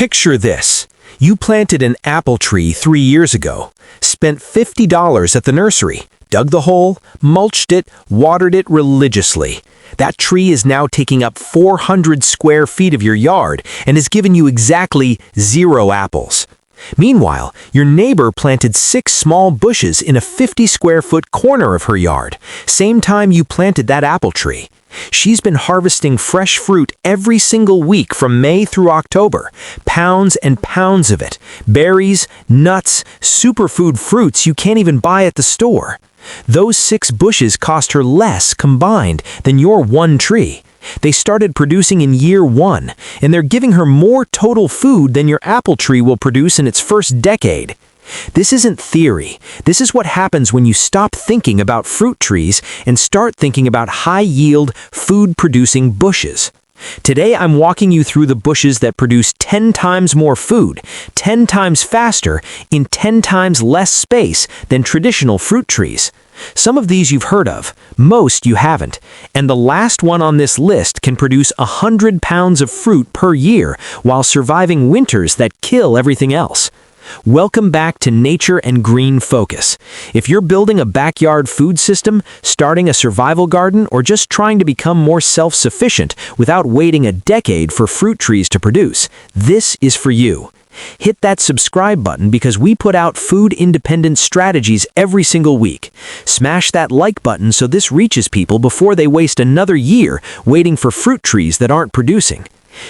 Picture this. You planted an apple tree 3 years ago, spent $50 at the nursery, dug the hole, mulched it, watered it religiously. That tree is now taking up 400 square feet of your yard and has given you exactly 0 apples. Meanwhile, your neighbor planted 6 small bushes in a 50-square-foot corner of her yard, same time you planted that apple tree. She's been harvesting fresh fruit every single week from May through October, pounds and pounds of it, berries, nuts, superfood fruits you can't even buy at the store. Those 6 bushes cost her less combined than your one tree. They started producing in year 1, and they're giving her more total food than your apple tree will produce in its first decade. This isn't theory. This is what happens when you stop thinking about fruit trees and start thinking about high-yield, food-producing bushes. Today, I'm walking you through the bushes that produce 10 times more food, 10 times faster, in 10 times less space than traditional fruit trees. Some of these you've heard of, most you haven't, and the last one on this list can produce 100 pounds of fruit per year while surviving winters that kill everything else. Welcome back to Nature and Green Focus. If you're building a backyard food system, starting a survival garden, or just trying to become more self-sufficient without waiting a decade for fruit trees to produce, this is for you. Hit that subscribe button because we put out food-independent strategies every single week. Smash that like button so this reaches people before they waste another year waiting for fruit trees that aren't producing.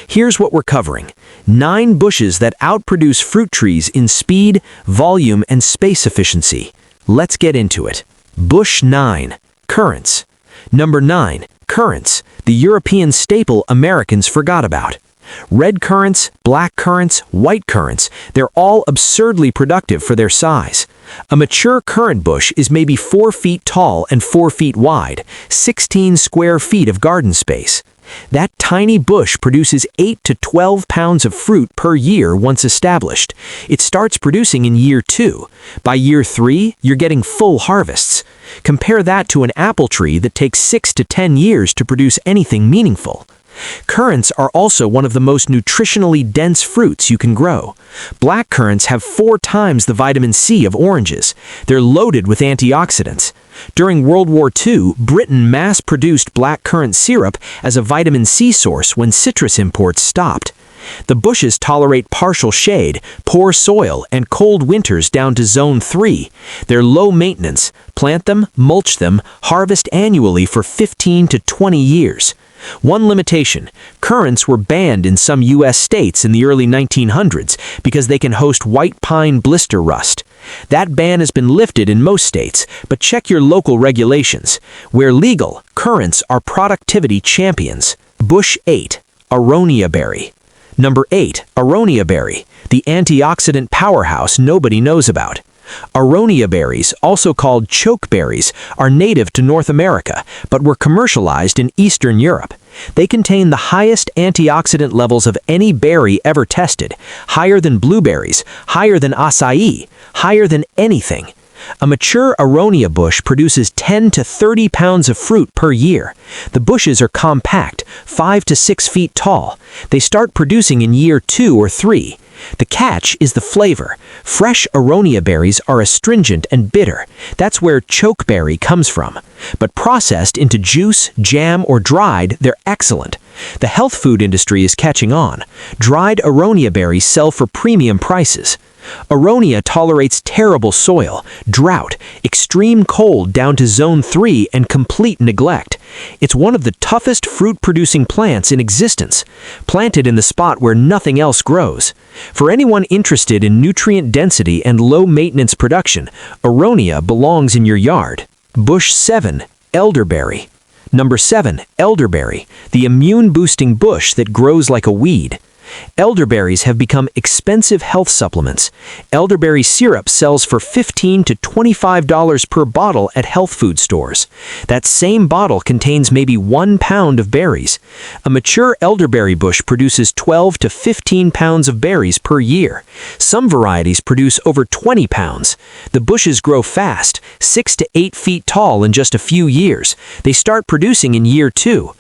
Here's what we're covering. 9 bushes that outproduce fruit trees in speed, volume, and space efficiency. Let's get into it. Bush 9. Currants. Number 9. Currants, the European staple Americans forgot about. Red currants, black currants, white currants, they're all absurdly productive for their size. A mature currant bush is maybe 4 feet tall and 4 feet wide, 16 square feet of garden space. That tiny bush produces 8 to 12 pounds of fruit per year once established. It starts producing in year 2. By year 3, you're getting full harvests. Compare that to an apple tree that takes 6 to 10 years to produce anything meaningful. Currants are also one of the most nutritionally dense fruits you can grow. Black currants have 4 times the vitamin C of oranges. They're loaded with antioxidants. During World War II, Britain mass-produced black currant syrup as a vitamin C source when citrus imports stopped. The bushes tolerate partial shade, poor soil, and cold winters down to Zone 3. They're low maintenance. Plant them, mulch them, harvest annually for 15 to 20 years. One limitation: currants were banned in some U.S. states in the early 1900s because they can host white pine blister rust. That ban has been lifted in most states, but check your local regulations. Where legal, currants are productivity champions. Bush 8. Aronia berry. Number 8. Aronia berry, the antioxidant powerhouse nobody knows about. Aronia berries, also called chokeberries, are native to North America, but were commercialized in Eastern Europe. They contain the highest antioxidant levels of any berry ever tested, higher than blueberries, higher than acai, higher than anything. A mature Aronia bush produces 10 to 30 pounds of fruit per year. The bushes are compact, 5 to 6 feet tall. They start producing in year 2 or 3. The catch is the flavor. Fresh Aronia berries are astringent and bitter. That's where chokeberry comes from. But processed into juice, jam, or dried, they're excellent. The health food industry is catching on. Dried Aronia berries sell for premium prices. Aronia tolerates terrible soil, drought, extreme cold down to Zone 3, and complete neglect. It's one of the toughest fruit-producing plants in existence, planted in the spot where nothing else grows. For anyone interested in nutrient density and low-maintenance production, Aronia belongs in your yard. Bush 7. Elderberry. Number 7. Elderberry, the immune-boosting bush that grows like a weed. Elderberries have become expensive health supplements. Elderberry syrup sells for $15 to $25 per bottle at health food stores. That same bottle contains maybe 1 pound of berries. A mature elderberry bush produces 12 to 15 pounds of berries per year. Some varieties produce over 20 pounds. The bushes grow fast, 6 to 8 feet tall in just a few years. They start producing in year 2.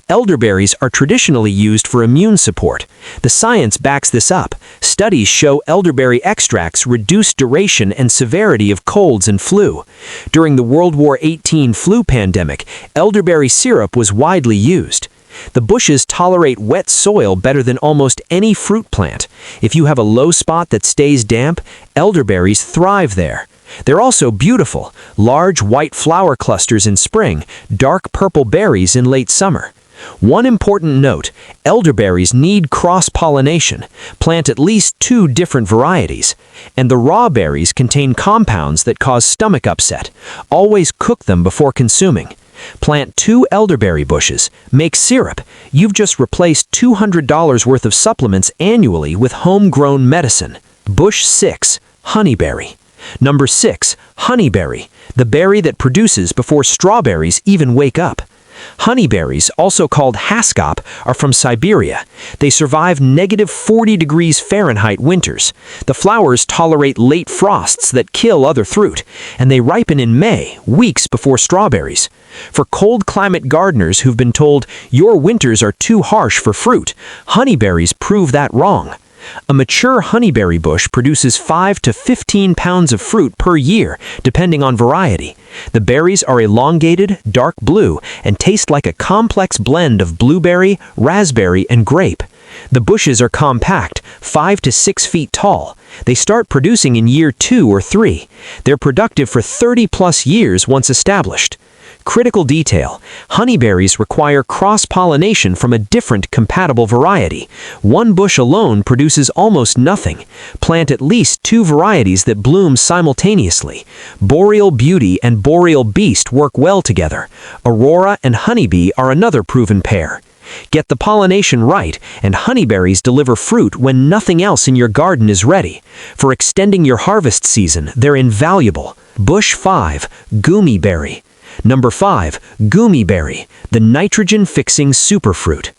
Elderberries are traditionally used for immune support. The science backs this up. Studies show elderberry extracts reduce duration and severity of colds and flu. During the World War XVIII flu pandemic, elderberry syrup was widely used. The bushes tolerate wet soil better than almost any fruit plant. If you have a low spot that stays damp, elderberries thrive there. They're also beautiful, large white flower clusters in spring, dark purple berries in late summer. One important note, elderberries need cross-pollination. Plant at least 2 different varieties. And the raw berries contain compounds that cause stomach upset. Always cook them before consuming. Plant 2 elderberry bushes. Make syrup. You've just replaced $200 worth of supplements annually with homegrown medicine. Bush 6. Honeyberry. Number 6. Honeyberry. The berry that produces before strawberries even wake up. Honeyberries, also called haskap, are from Siberia. They survive -40 degrees Fahrenheit winters. The flowers tolerate late frosts that kill other fruit, and they ripen in May, weeks before strawberries. For cold climate gardeners who've been told, "Your winters are too harsh for fruit," honeyberries prove that wrong. A mature honeyberry bush produces 5 to 15 pounds of fruit per year, depending on variety. The berries are elongated, dark blue, and taste like a complex blend of blueberry, raspberry, and grape. The bushes are compact, 5 to 6 feet tall. They start producing in year 2 or 3. They're productive for 30-plus years once established. Critical detail: honeyberries require cross-pollination from a different compatible variety. One bush alone produces almost nothing. Plant at least 2 varieties that bloom simultaneously. Boreal Beauty and Boreal Beast work well together. Aurora and Honeybee are another proven pair. Get the pollination right, and honeyberries deliver fruit when nothing else in your garden is ready. For extending your harvest season, they're invaluable. Bush 5. Goumi berry. Number 5. Goumi berry, the nitrogen-fixing superfruit.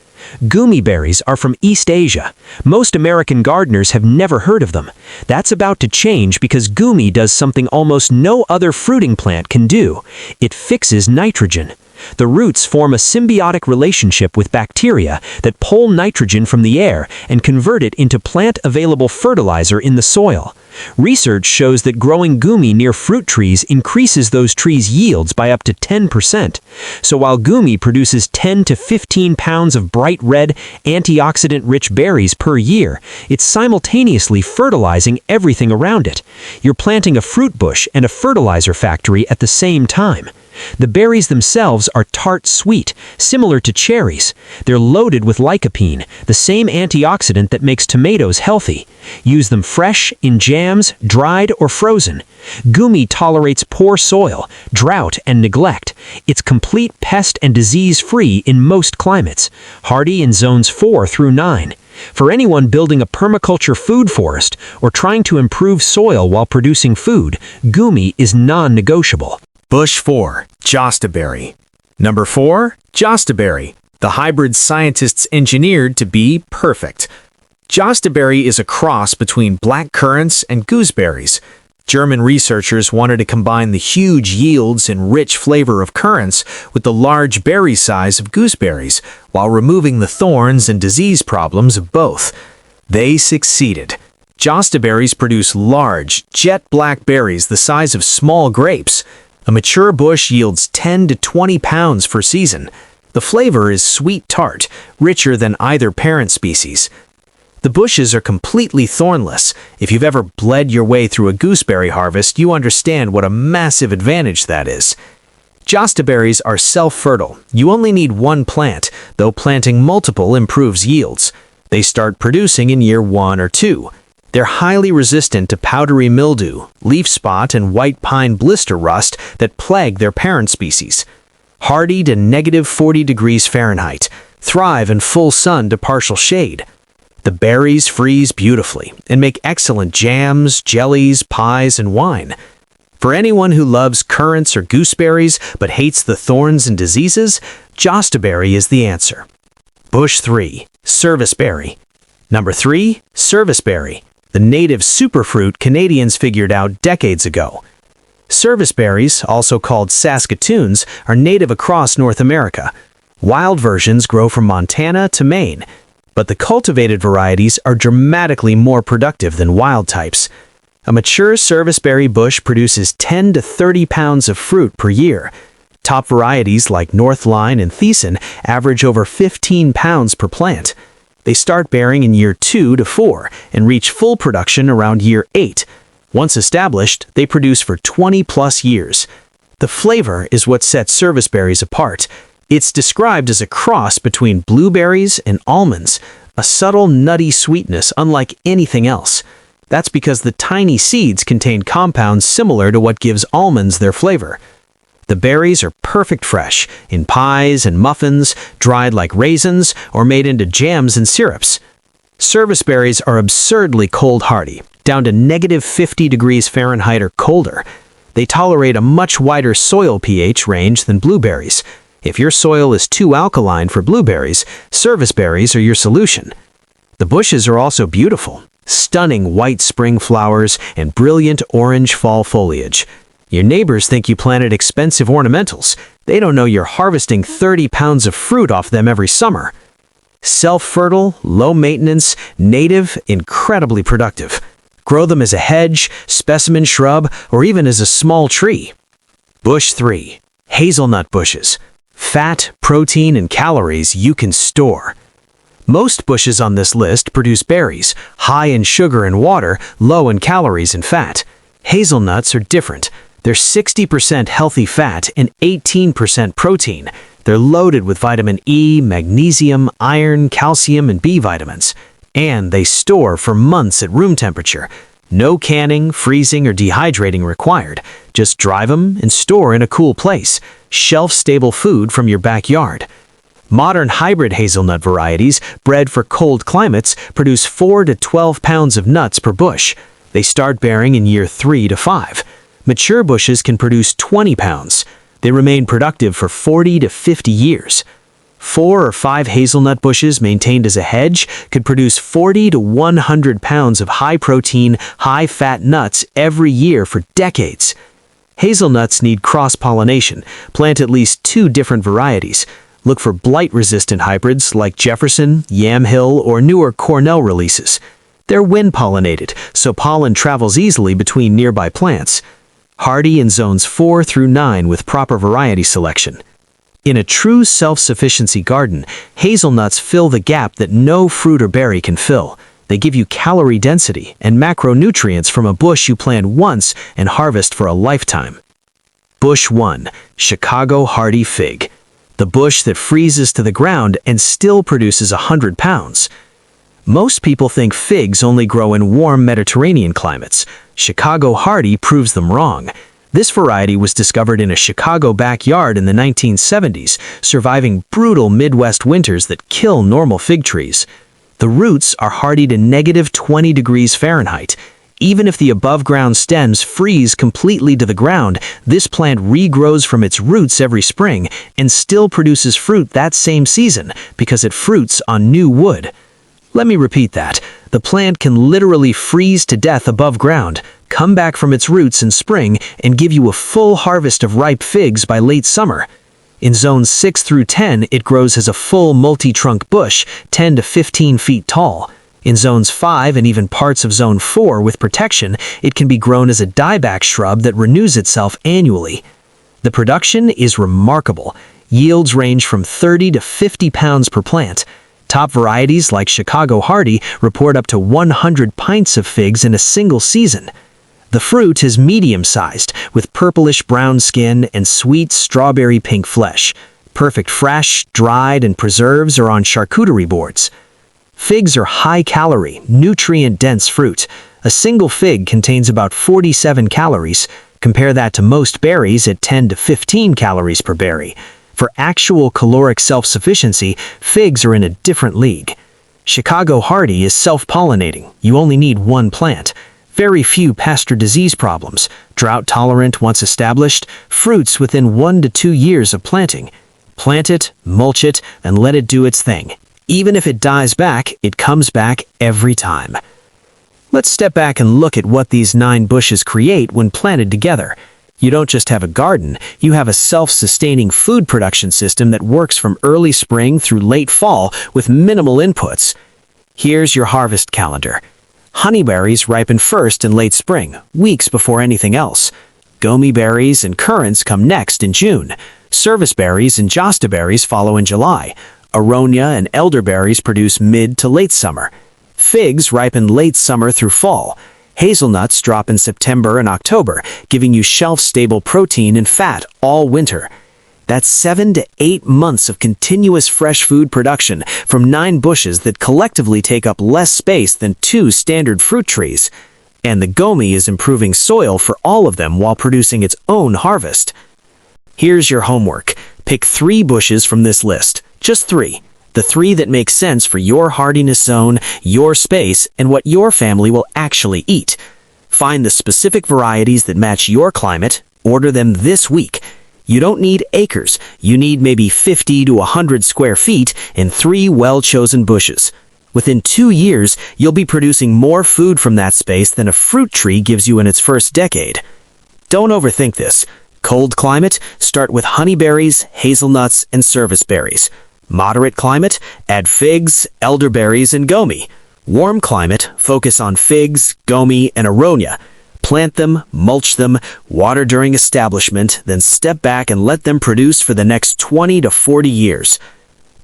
Goumi berries are from East Asia. Most American gardeners have never heard of them. That's about to change because goumi does something almost no other fruiting plant can do. It fixes nitrogen. The roots form a symbiotic relationship with bacteria that pull nitrogen from the air and convert it into plant-available fertilizer in the soil. Research shows that growing goumi near fruit trees increases those trees' yields by up to 10%. So while goumi produces 10 to 15 pounds of bright red, antioxidant-rich berries per year, it's simultaneously fertilizing everything around it. You're planting a fruit bush and a fertilizer factory at the same time. The berries themselves are tart sweet, similar to cherries. They're loaded with lycopene, the same antioxidant that makes tomatoes healthy. Use them fresh, in jams, dried, or frozen. Goumi tolerates poor soil, drought, and neglect. It's complete pest and disease-free in most climates, hardy in zones 4 through 9. For anyone building a permaculture food forest or trying to improve soil while producing food, goumi is non-negotiable. Bush 4. Jostaberry. Number 4. Jostaberry, the hybrid scientists engineered to be perfect. Jostaberry is a cross between black currants and gooseberries. German researchers wanted to combine the huge yields and rich flavor of currants with the large berry size of gooseberries, while removing the thorns and disease problems of both. They succeeded. Jostaberries produce large, jet black berries the size of small grapes. A mature bush yields 10 to 20 pounds per season. The flavor is sweet tart, richer than either parent species. The bushes are completely thornless. If you've ever bled your way through a gooseberry harvest, you understand what a massive advantage that is. Jostaberries are self-fertile. You only need one plant, though planting multiple improves yields. They start producing in year 1 or 2. They're highly resistant to powdery mildew, leaf spot, and white pine blister rust that plague their parent species. Hardy to -40 degrees Fahrenheit, thrive in full sun to partial shade. The berries freeze beautifully and make excellent jams, jellies, pies, and wine. For anyone who loves currants or gooseberries but hates the thorns and diseases, jostaberry is the answer. Bush 3. Serviceberry. Number 3. Serviceberry, the native superfruit Canadians figured out decades ago. Serviceberries, also called saskatoons, are native across North America. Wild versions grow from Montana to Maine, but the cultivated varieties are dramatically more productive than wild types. A mature serviceberry bush produces 10 to 30 pounds of fruit per year. Top varieties like Northline and Thiessen average over 15 pounds per plant. They start bearing in year 2 to 4 and reach full production around year 8. Once established, they produce for 20-plus years. The flavor is what sets serviceberries apart. It's described as a cross between blueberries and almonds, a subtle nutty sweetness unlike anything else. That's because the tiny seeds contain compounds similar to what gives almonds their flavor. The berries are perfect fresh, in pies and muffins, dried like raisins, or made into jams and syrups. Serviceberries are absurdly cold hardy, down to negative 50 degrees Fahrenheit or colder. They tolerate a much wider soil pH range than blueberries. If your soil is too alkaline for blueberries, serviceberries are your solution. The bushes are also beautiful. Stunning white spring flowers and brilliant orange fall foliage. Your neighbors think you planted expensive ornamentals. They don't know you're harvesting 30 pounds of fruit off them every summer. Self-fertile, low-maintenance, native, incredibly productive. Grow them as a hedge, specimen shrub, or even as a small tree. Bush 3. Hazelnut bushes. Fat, protein, and calories you can store. Most bushes on this list produce berries, high in sugar and water, low in calories and fat. Hazelnuts are different. They're 60% healthy fat and 18% protein. They're loaded with vitamin E, magnesium, iron, calcium, and B vitamins. And they store for months at room temperature. No canning, freezing, or dehydrating required. Just dry them and store in a cool place. Shelf-stable food from your backyard. Modern hybrid hazelnut varieties, bred for cold climates, produce 4 to 12 pounds of nuts per bush. They start bearing in year 3 to 5. Mature bushes can produce 20 pounds. They remain productive for 40 to 50 years. 4 or 5 hazelnut bushes maintained as a hedge could produce 40 to 100 pounds of high-protein, high-fat nuts every year for decades. Hazelnuts need cross-pollination. Plant at least 2 different varieties. Look for blight-resistant hybrids like Jefferson, Yamhill, or newer Cornell releases. They're wind-pollinated, so pollen travels easily between nearby plants. Hardy in zones 4 through 9 with proper variety selection. In a true self-sufficiency garden, hazelnuts fill the gap that no fruit or berry can fill. They give you calorie density and macronutrients from a bush you plant once and harvest for a lifetime. Bush 1. Chicago Hardy Fig. The bush that freezes to the ground and still produces 100 pounds. Most people think figs only grow in warm Mediterranean climates. Chicago Hardy proves them wrong. This variety was discovered in a Chicago backyard in the 1970s, surviving brutal Midwest winters that kill normal fig trees. The roots are hardy to negative 20 degrees Fahrenheit. Even if the above-ground stems freeze completely to the ground, this plant regrows from its roots every spring and still produces fruit that same season because it fruits on new wood. Let me repeat that. The plant can literally freeze to death above ground, come back from its roots in spring, and give you a full harvest of ripe figs by late summer. In zones 6 through 10, it grows as a full multi-trunk bush, 10 to 15 feet tall. In zones 5 and even parts of zone 4 with protection, it can be grown as a dieback shrub that renews itself annually. The production is remarkable. Yields range from 30 to 50 pounds per plant. Top varieties like Chicago Hardy report up to 100 pints of figs in a single season. The fruit is medium-sized, with purplish-brown skin and sweet strawberry pink flesh. Perfect fresh, dried, and preserves are on charcuterie boards. Figs are high-calorie, nutrient-dense fruit. A single fig contains about 47 calories. Compare that to most berries at 10 to 15 calories per berry. For actual caloric self-sufficiency, figs are in a different league. Chicago Hardy is self-pollinating. You only need one plant. Very few pest or disease problems. Drought-tolerant once established. Fruits within 1 to 2 years of planting. Plant it, mulch it, and let it do its thing. Even if it dies back, it comes back every time. Let's step back and look at what these 9 bushes create when planted together. You don't just have a garden, you have a self-sustaining food production system that works from early spring through late fall with minimal inputs. Here's your harvest calendar. Honeyberries ripen first in late spring, weeks before anything else. Goumi berries and currants come next in June. Serviceberries and jostaberries follow in July. Aronia and elderberries produce mid to late summer. Figs ripen late summer through fall. Hazelnuts drop in September and October, giving you shelf-stable protein and fat all winter. That's 7 to 8 months of continuous fresh food production from 9 bushes that collectively take up less space than 2 standard fruit trees. And the Goumi is improving soil for all of them while producing its own harvest. Here's your homework. Pick 3 bushes from this list. Just 3. The 3 that make sense for your hardiness zone, your space, and what your family will actually eat. Find the specific varieties that match your climate, order them this week. You don't need acres, you need maybe 50 to 100 square feet and 3 well-chosen bushes. Within 2 years, you'll be producing more food from that space than a fruit tree gives you in its first decade. Don't overthink this. Cold climate, start with honeyberries, hazelnuts, and serviceberries. Moderate climate, add figs, elderberries, and Goumi. Warm climate, focus on figs, Goumi, and Aronia. Plant them, mulch them, water during establishment, then step back and let them produce for the next 20 to 40 years.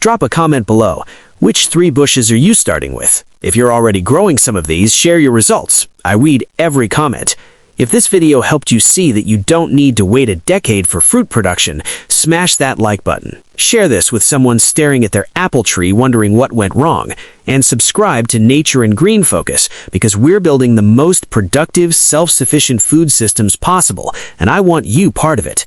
Drop a comment below. Which 3 bushes are you starting with? If you're already growing some of these, share your results. I read every comment. If this video helped you see that you don't need to wait a decade for fruit production, smash that like button. Share this with someone staring at their apple tree wondering what went wrong. And subscribe to Nature and Green Focus because we're building the most productive, self-sufficient food systems possible, and I want you part of it.